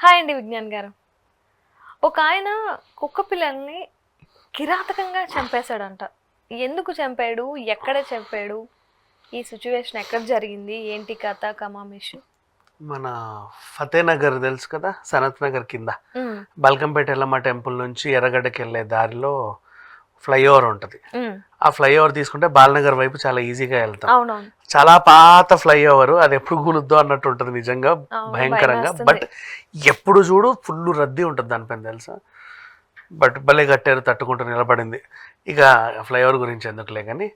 Hi అండి విజ్ఞాన్ గారు. ఒక ఆయన కుక్క పిల్లల్ని కిరాతకంగా చంపేశాడంట. ఎందుకు చంపాడు, ఎక్కడ చంపాడు, ఈ సిచ్యువేషన్ ఎక్కడ జరిగింది, ఏంటి కథ కమామిషి? మన ఫతేనగర్ తెలుసు కదా, సనత్ నగర్ కింద బల్కంపేట ఎల్లమ్మ టెంపుల్ నుంచి ఎర్రగడ్డకి వెళ్ళే దారిలో ఫ్లైఓవర్ ఉంటుంది. ఆ ఫ్లైఓవర్ తీసుకుంటే బాలనగర్ వైపు చాలా ఈజీగా వెళ్తాం. అవునవును, చాలా పాత ఫ్లైఓవర్, అది ఎప్పుడు కూలుద్దో అన్నట్టు ఉంటుంది నిజంగా, భయంకరంగా. బట్ ఎప్పుడు చూడు ఫుల్ రద్దీ ఉంటుంది దానిపైన, తెలుసా. బట్ భలే కట్టారు, తట్టుకుంటూ నిలబడింది. ఇక ఫ్లైఓవర్ గురించి ఎందుకులే కానీ,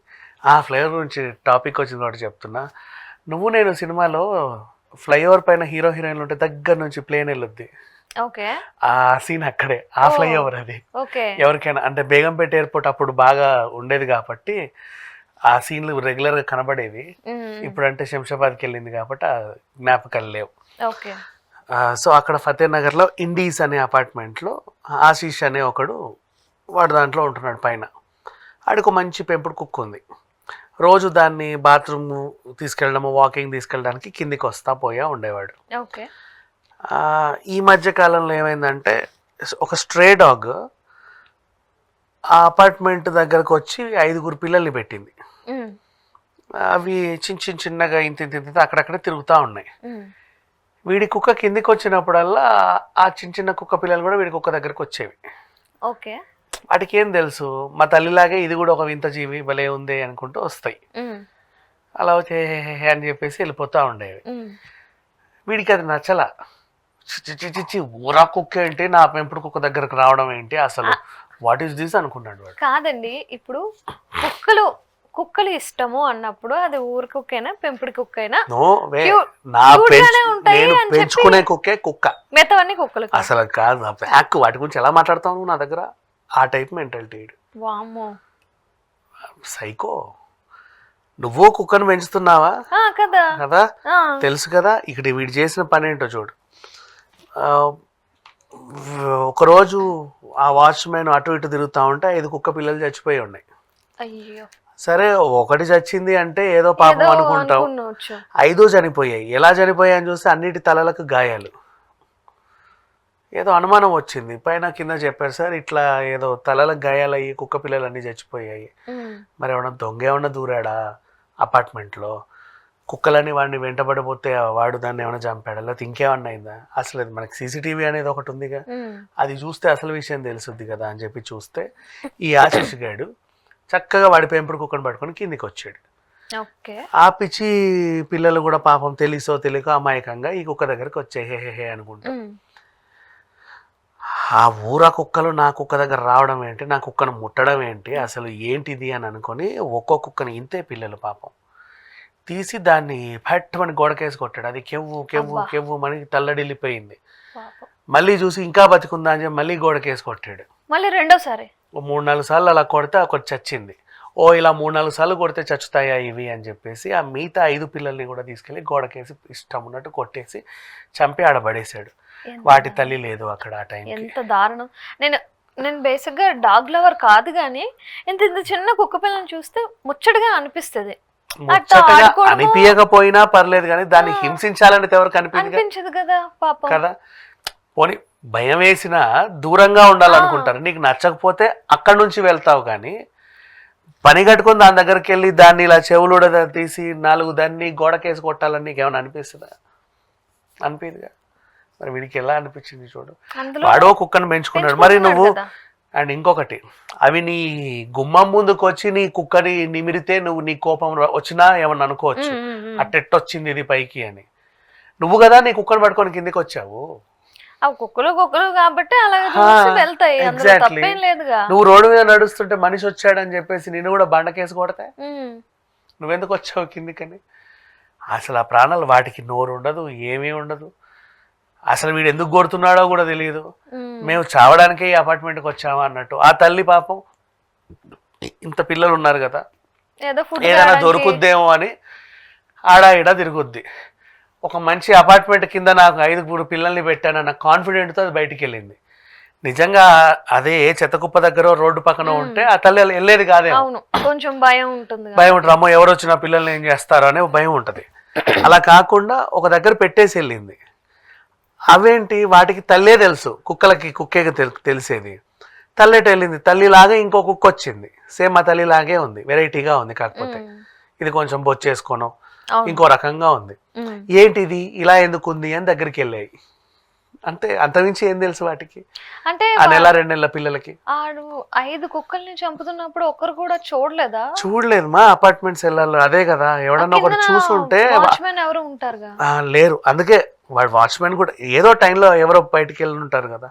ఆ ఫ్లైఓవర్ గురించి టాపిక్ వచ్చింది కాబట్టి చెప్తున్నా. నువ్వు నేను సినిమాలో ఫ్లైఓవర్ పైన హీరో హీరోయిన్లు ఉంటే దగ్గర నుంచి ప్లేన్ వెళ్ళొద్ది. ఓకే, ఆ సీన్ అక్కడే, ఆ ఫ్లైఓవర్ అది. ఓకే, ఎవరికైనా అంటే బేగంపేట ఎయిర్పోర్ట్ అప్పుడు బాగా ఉండేది కాబట్టి ఆ సీన్లు రెగ్యులర్గా కనబడేవి. ఇప్పుడు అంటే శంషాబాద్కి వెళ్ళింది కాబట్టి ఆ జ్ఞాపకాలు లేవు. ఓకే. సో అక్కడ ఫతేనగర్లో ఇండీస్ అనే అపార్ట్మెంట్లో ఆశీష్ అనే ఒకడు, వాడు దాంట్లో ఉంటున్నాడు పైన. ఆడికి మంచి పెంపుడు కుక్క ఉంది. రోజు దాన్ని బాత్రూమ్ తీసుకెళ్ళడము, వాకింగ్ తీసుకెళ్ళడానికి కిందికి వస్తా పోయా ఉండేవాడు. ఓకే. ఈ మధ్య కాలంలో ఏమైందంటే ఒక స్ట్రే డాగ్ ఆ అపార్ట్మెంట్ దగ్గరకు వచ్చి 5 పిల్లల్ని పెట్టింది. అవి చిన్నగా ఇంత అక్కడక్కడ తిరుగుతూ ఉన్నాయి. వీడి కుక్క కిందికి వచ్చినప్పుడల్లా ఆ చిన్న కుక్క పిల్లలు కూడా వీడి కుక్క దగ్గరకు వచ్చేవి. ఓకే. వాటికి ఏం తెలుసు, మా తల్లిలాగే ఇది కూడా ఒక వింత జీవి, భలే ఉంది అనుకుంటూ వస్తాయి. అలా వచ్చే అని చెప్పేసి వెళ్ళిపోతూ ఉండేవి. వీడికి అది నచ్చలా. చిచి ఊరా కుక్క ఏంటి, నా పెంపుడు కుక్క దగ్గరకు రావడం ఏంటి, అసలు వాట్ ఈస్ దిస్ అనుకున్నాడు వాడు. కాదండి, ఇప్పుడు కుక్కలు ఇష్టము అన్నప్పుడు అది ఊరు కుక్కైనా పెంపుడు కుక్కైనా పెంచుకునే కుక్కే కుక్క, మిగతావన్నీ కుక్కలు అసలు కాదు. ప్యాక్ వాటి గురించి ఎలా మాట్లాడతావు నువ్వు నా దగ్గర? ఆ టైప్ మెంటాలిటీ. వామ్మో, సైకో. నువ్వు కుక్కను పెంచుతున్నావా కదా, తెలుసు కదా. ఇక్కడ వీడు చేసిన పని ఏంటో చూడు. ఒకరోజు ఆ వాచ్మెన్ అటు ఇటు తిరుగుతూ ఉంటే 5 కుక్క పిల్లలు చచ్చిపోయి ఉన్నాయి. అయ్యో. సరే, ఒకటి చచ్చింది అంటే ఏదో పాపం అనుకుంటాం, 5 చనిపోయాయి. ఎలా చనిపోయాయి అని చూస్తే అన్నిటి తలలకు గాయాలు. ఏదో అనుమానం వచ్చింది, పైన కింద చెప్పారు, సార్ ఇట్లా ఏదో తలలకు గాయాలయ్యి కుక్క పిల్లలు అన్నీ చచ్చిపోయాయి. మరి ఏమన్నా దొంగ ఏమన్నా దూరాడా అపార్ట్మెంట్లో? కుక్కలని వాడిని వెంటబడిపోతే వాడు దాన్ని ఏమైనా చంపాడా, లేకపోతే ఇంకేమన్నా అయిందా? అసలు మనకి సీసీటీవీ అనేది ఒకటి ఉందిగా, అది చూస్తే అసలు విషయం తెలుసుద్ది కదా అని చెప్పి చూస్తే ఈ ఆశీష్ గాడు చక్కగా వాడి పెంపుడు కుక్కను పట్టుకొని కిందికి వచ్చాడు. ఆ పిచ్చి పిల్లలు కూడా పాపం తెలిసో తెలియకో అమాయకంగా ఈ కుక్క దగ్గరికి వచ్చే హే అనుకుంటా. ఆ ఊరా కుక్కలు నా కుక్క దగ్గర రావడం ఏంటి, నా కుక్కను ముట్టడం ఏంటి, అసలు ఏంటిది అని అనుకొని ఒక్కో కుక్కని ఇంతే పిల్లలు పాపం తీసి దాన్ని పట్టమని గోడకేసి కొట్టాడు. అది కెవ్వు కెవ్వు కెవ్వు మనకి తల్లడిల్లిపోయింది. మళ్ళీ చూసి ఇంకా బతికుందా అని చెప్పి మళ్ళీ గోడకేసి కొట్టాడు. మళ్ళీ రెండోసారి 3-4 సార్లు అలా కొడితే ఒకటి చచ్చింది. ఇలా 3-4 సార్లు కొడితే చచ్చుతాయా ఇవి అని చెప్పేసి ఆ మిగతా 5 పిల్లల్ని కూడా తీసుకెళ్ళి గోడకేసి ఇష్టం ఉన్నట్టు కొట్టేసి చంపి ఆడబడేశాడు. వాటి తల్లి లేదు అక్కడ ఆ టైం. ఎంత దారుణం. నేను బేసిక్ గా డాగ్ లవర్ కాదు కానీ ఇంత చిన్న కుక్క పిల్లని చూస్తే ముచ్చటగా అనిపిస్తుంది. అనిపించకపోయినా పర్లేదు కానీ దాన్ని హింసించాలని ఎవరికి అనిపించదు కదా పాపం కదా. పోనీ భయం వేసినా దూరంగా ఉండాలనుకుంటారు. నీకు నచ్చకపోతే అక్కడి నుంచి వెళ్తావు, కానీ పని కట్టుకొని దాని దగ్గరికి వెళ్ళి దాన్ని ఇలా చెవులు తీసి 4 దాన్ని గోడకేసి కొట్టాలని నీకు ఏమైనా అనిపిస్తుందా? అనిపించదుగా. మరి వీడికి ఎలా అనిపించింది చూడు. వాడో కుక్కను పెంచుకున్నాడు, మరి నువ్వు. అండ్ ఇంకొకటి, అవి నీ గుమ్మం ముందుకు వచ్చి నీ కుక్కని నిమిరితే నువ్వు నీ కోపం వచ్చినా ఏమన్నా అనుకోవచ్చు, అట్టెట్టొచ్చింది ఇది పైకి అని. నువ్వు కదా నీ కుక్కను పట్టుకొని కిందికి వచ్చావు. కుక్కలు కాబట్టి వెళ్తాయి. నువ్వు రోడ్డు మీద నడుస్తుంటే మనిషి వచ్చాడని చెప్పేసి నిన్ను కూడా బండకేసి కొడతాయి. నువ్వెందుకు వచ్చావు కిందికని? అసలు ఆ ప్రాణాలు వాటికి నోరు ఉండదు, ఏమీ ఉండదు. అసలు వీడు ఎందుకు కొడుతున్నాడో కూడా తెలియదు. మేము చావడానికే ఈ అపార్ట్మెంట్కి వచ్చామా అన్నట్టు. ఆ తల్లి పాపం ఇంత పిల్లలు ఉన్నారు కదా, ఏదైనా దొరుకుద్దేమో అని ఆడా ఈడ తిరుగుద్ది. ఒక మంచి అపార్ట్మెంట్ కింద నాకు 5 పిల్లల్ని పెట్టానన్న కాన్ఫిడెంట్తో అది బయటికి వెళ్ళింది. నిజంగా అదే చెత్తకుప్ప దగ్గర రోడ్డు పక్కన ఉంటే ఆ తల్లి వెళ్ళేది కాదే. కొంచెం భయం ఉంటుంది, అమ్మో ఎవరు వచ్చిన పిల్లల్ని ఏం చేస్తారో అనే భయం ఉంటుంది. అలా కాకుండా ఒక దగ్గర పెట్టేసి వెళ్ళింది. అవేంటి వాటికి తల్లే తెలుసు, కుక్కే తెలిసేది. తల్లేట వెళ్ళింది, తల్లిలాగా ఇంకో కుక్క వచ్చింది, సేమ్ ఆ తల్లిలాగే ఉంది, వెరైటీగా ఉంది. కాకపోతే ఇది కొంచెం బొచ్చేసుకోను ఇంకో రకంగా ఉంది. ఏంటిది ఇలా ఎందుకు ఉంది అని దగ్గరికి వెళ్ళాయి. అంటే అంతమించి ఏం తెలుసు వాటికి, అంటే ఆ నెల 2 నెలల పిల్లలకి. ఆడు 5 కుక్కల్ని చంపుతున్నప్పుడు ఒక్కరు కూడా చూడలేదా? చూడలేదు మా అపార్ట్మెంట్స్ వెళ్ళాలి, అదే కదా. ఎవడన్నా ఒకటి చూసుంటే వాచ్మెన్ ఎవరు ఉంటారుగా. లేరు, అందుకే వాడు వాచ్మెన్ కూడా ఏదో టైంలో ఎవరో బయటికి వెళ్ళి ఉంటారు కదా,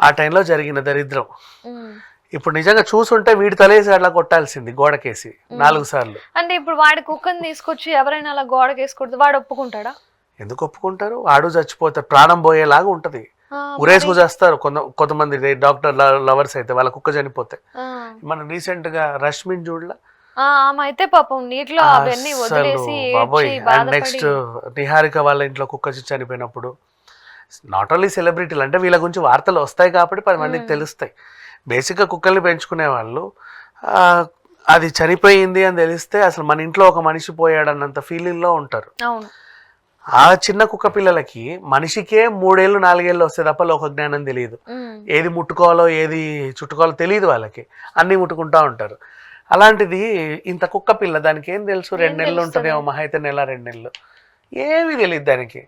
ఆ టైంలో జరిగిన దరిద్రం. ఇప్పుడు నిజంగా చూసుంటే వీడి తలేసి అట్లా కొట్టాల్సింది గోడకేసి 4 సార్లు. అంటే ఇప్పుడు వాడి కుక్కని తీసుకొచ్చి ఎవరైనా అలా గోడకేసి కొడితే వాడు ఒప్పుకుంటాడా? ఎందుకు ఒప్పుకుంటారు, వాడు చచ్చిపోతారు, ప్రాణం పోయేలాగా ఉంటది. ఉరేసుకు చేస్తారు కొంతమంది డాక్టర్ లవర్స్ అయితే వాళ్ళ కుక్క చనిపోతే. మనం రీసెంట్ గా రష్మిన్ చూడలా, అయితే పాపం నీటిలో అవన్నీ వదిలేసి నెక్స్ట్ నిహారిక వాళ్ళ ఇంట్లో కుక్క చనిపోయినప్పుడు, నాట్ ఓన్లీ సెలబ్రిటీలు, అంటే వీళ్ళ గురించి వార్తలు వస్తాయి కాబట్టి 10 మందికి తెలుస్తాయి. బేసిక్గా కుక్కల్ని పెంచుకునే వాళ్ళు అది చనిపోయింది అని తెలిస్తే అసలు మన ఇంట్లో ఒక మనిషి పోయాడన్నంత ఫీలింగ్ లో ఉంటారు. ఆ చిన్న కుక్క పిల్లలకి మనిషికే 3 ఏళ్ళు 4 ఏళ్ళు వస్తే తప్ప లోక జ్ఞానం తెలియదు, ఏది ముట్టుకోవాలో ఏది చుట్టుకోవాలో తెలియదు, వాళ్ళకి అన్ని ముట్టుకుంటా ఉంటారు. అలాంటిది ఇంత కుక్క పిల్ల, దానికి ఏం తెలుసు, 2 నెలలు ఉంటుందేమో, మహా అయితే 1 నెల 2 నెలలు, ఏమీ తెలియదు దానికి.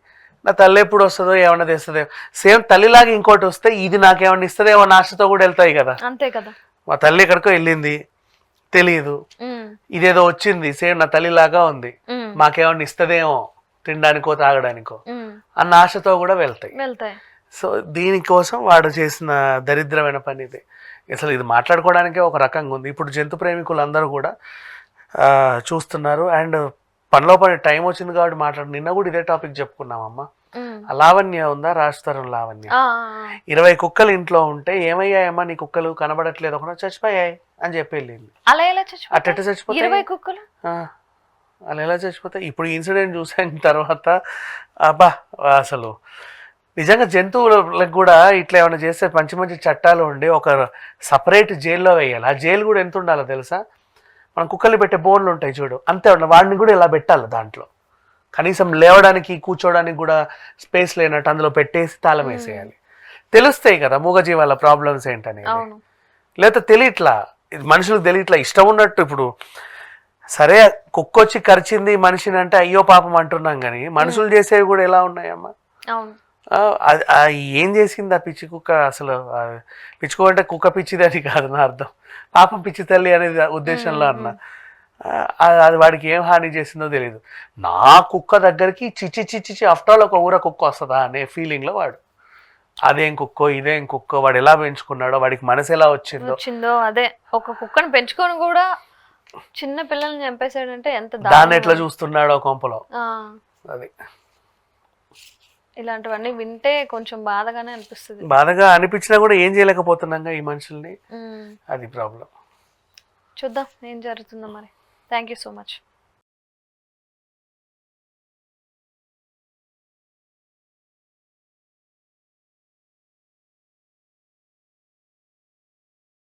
నా తల్లి ఎప్పుడు వస్తుందో ఏమన్నా తెస్తుందో, సేమ్ తల్లిలాగా ఇంకోటి వస్తే ఇది నాకేమన్నా ఇస్తుందేమో ఆశతో కూడా వెళ్తాయి కదా. అంతే కదా. మా తల్లి ఎక్కడికో వెళ్ళింది తెలియదు, ఇదేదో వచ్చింది సేమ్ నా తల్లిలాగా ఉంది, మాకేమన్నా ఇస్తుందేమో తినడానికో తాగడానికో అన్న ఆశతో కూడా వెళ్తాయి. సో దీనికోసం వాడు చేసిన దరిద్రమైన పని ఇది. అసలు ఇది మాట్లాడుకోవడానికే ఒక రకంగా ఉంది. ఇప్పుడు జంతు ప్రేమికులు అందరూ కూడా చూస్తున్నారు. అండ్ పనిలో పని టైం వచ్చింది కాబట్టి నిన్న కూడా ఇదే టాపిక్ చెప్పుకున్నామమ్మా. లావణ్య ఉందా, రాజతరం లావణ్య, 20 కుక్కలు ఇంట్లో ఉంటే ఏమయ్యాయమ్మా నీ కుక్కలు కనబడట్లేదు, ఒకటి చచ్చిపోయాయి అని చెప్పి వెళ్ళింది. అట్ట చచ్చిపోతాయి అలా ఎలా చచ్చిపోతాయి? ఇప్పుడు ఇన్సిడెంట్ చూసిన తర్వాత అబ్బా, అసలు నిజంగా జంతువులకు కూడా ఇట్లా ఏమైనా చేస్తే మంచి మంచి చట్టాలు ఉండి ఒక సపరేట్ జైల్లో వేయాలి. ఆ జైలు కూడా ఎంత ఉండాలో తెలుసా? మనం కుక్కలు పెట్టే బోన్లు ఉంటాయి చూడు, అంతే ఉండాలి. వాడిని కూడా ఇలా పెట్టాలి, దాంట్లో కనీసం లేవడానికి కూర్చోడానికి కూడా స్పేస్ లేనట్టు అందులో పెట్టేసి తాళం వేసేయాలి. తెలుస్తాయి కదా మూగజీవాల ప్రాబ్లమ్స్ ఏంటనేది. లేకపోతే తెలియట్లా, మనుషులకు తెలియట్లా, ఇష్టం ఉన్నట్టు. ఇప్పుడు సరే కుక్క వచ్చి కరిచింది మనిషిని అంటే అయ్యో పాపం అంటున్నాం, కానీ మనుషులు చేసేవి కూడా ఎలా ఉన్నాయమ్మా. ఏం చేసింది ఆ పిచ్చి కుక్క? అసలు పిచ్చుకో అంటే కుక్క పిచ్చిదని కాదు నా అర్థం, పాపం పిచ్చి తల్లి అనేది ఉద్దేశంలో అన్నా. అది వాడికి ఏం హాని చేసిందో తెలియదు. నా కుక్క దగ్గరికి చిచ్చి ఆఫ్టర్ ఆల్ ఒక ఊర కుక్క వస్తుందా అనే ఫీలింగ్లో వాడు, అదేం కుక్కో ఇదేం కుక్కో, వాడు ఎలా పెంచుకున్నాడో, వాడికి మనసు ఎలా వచ్చిందో. అదే ఒక కుక్కను పెంచుకొని కూడా చిన్న పిల్లల్ని చంపేశాడంటే ఎంత దాన్ని ఎట్లా చూస్తున్నాడో కొంపలో. అది ఇలాంటివన్నీ వింటే కొంచెం బాధగానే అనిపిస్తుంది. బాధగా అనిపించినా కూడా ఏం చేయలేకపోతున్నాగా ఈ మనుషుల్ని, అది ప్రాబ్లం. చూద్దాం ఏం జరుగుతుందో మరి. Thank you so much.